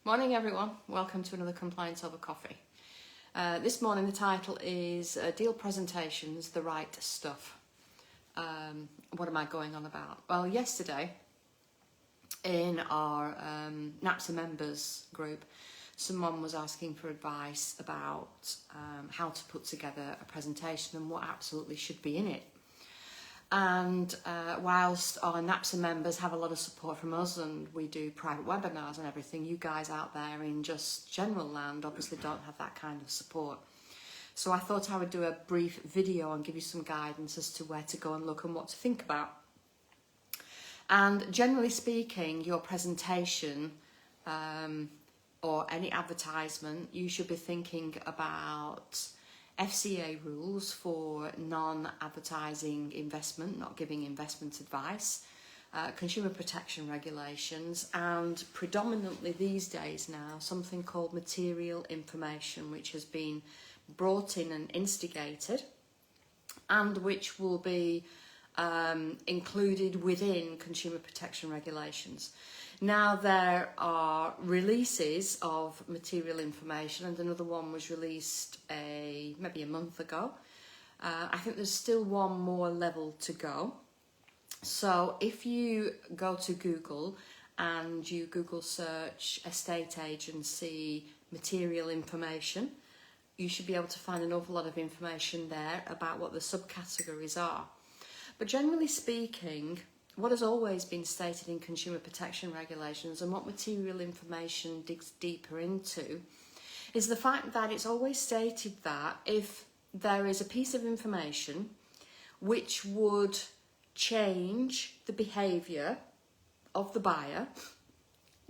Morning everyone, welcome to another Compliance Over Coffee. This morning the title is Deal Presentations, the Right Stuff. What am I going on about? Well, yesterday in our NAPSA members group, someone was asking for advice about how to put together a presentation and what absolutely should be in it. And whilst our NAPSA members have a lot of support from us and we do private webinars and everything, you guys out there in just general land obviously don't have that kind of support. So I thought I would do a brief video and give you some guidance as to where to go and look and what to think about. And generally speaking, your presentation or any advertisement, you should be thinking about FCA rules for non-advertising investment, not giving investment advice, consumer protection regulations, and predominantly these days now something called material information, which has been brought in and instigated and which will be included within consumer protection regulations. Now there are releases of material information, and another one was released maybe a month ago. I think there's still one more level to go. So if you go to Google and you Google search estate agency material information, you should be able to find an awful lot of information there about what the subcategories are. But generally speaking, what has always been stated in consumer protection regulations and what material information digs deeper into is the fact that it's always stated that if there is a piece of information which would change the behaviour of the buyer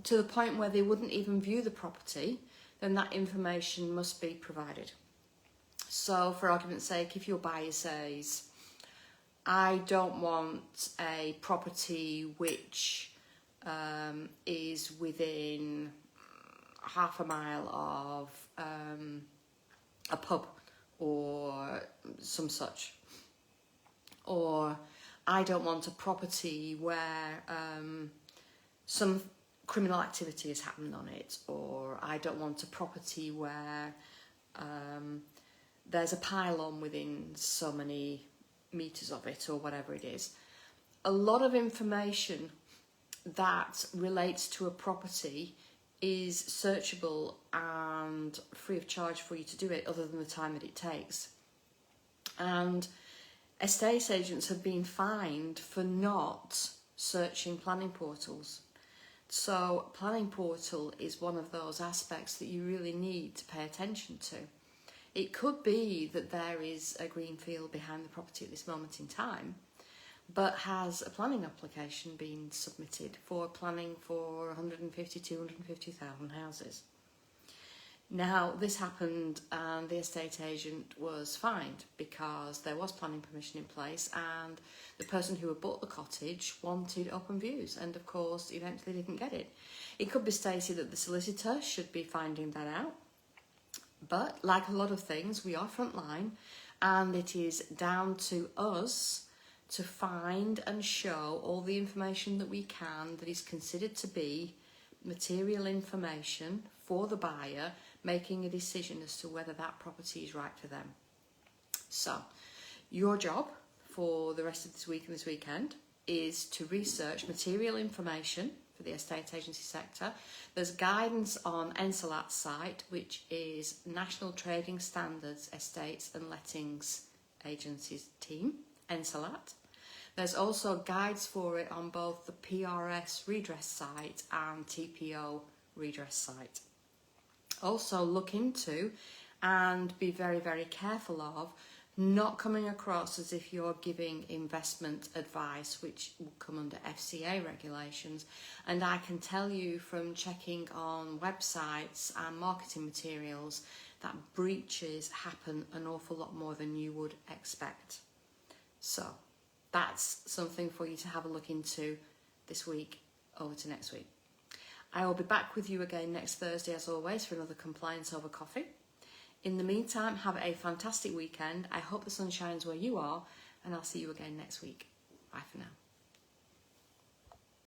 to the point where they wouldn't even view the property, then that information must be provided. So for argument's sake, if your buyer says, I don't want a property which is within half a mile of a pub or some such. Or I don't want a property where some criminal activity has happened on it. Or I don't want a property where there's a pylon within so many meters of it, or whatever it is. A lot of information that relates to a property is searchable and free of charge for you to do it, other than the time that it takes. And estate agents have been fined for not searching planning portals. So planning portal is one of those aspects that you really need to pay attention to. It could be that there is a green field behind the property at this moment in time, but has a planning application been submitted for planning for 150, 250,000 houses. Now, this happened and the estate agent was fined because there was planning permission in place and the person who had bought the cottage wanted open views and, of course, eventually didn't get it. It could be stated that the solicitor should be finding that out. But like a lot of things, we are frontline and it is down to us to find and show all the information that we can that is considered to be material information for the buyer, making a decision as to whether that property is right for them. So, your job for the rest of this week and this weekend is to research material information for the estate agency sector. There's guidance on NSALAT's site, which is National Trading Standards, Estates and Lettings Agencies team, NSALAT. There's also guides for it on both the PRS redress site and TPO redress site. Also look into and be very, very careful of not coming across as if you're giving investment advice, which will come under FCA regulations. And I can tell you from checking on websites and marketing materials that breaches happen an awful lot more than you would expect. So that's something for you to have a look into this week over to next week. I will be back with you again next Thursday as always for another Compliance Over Coffee. In the meantime, have a fantastic weekend. I hope the sun shines where you are, and I'll see you again next week. Bye for now.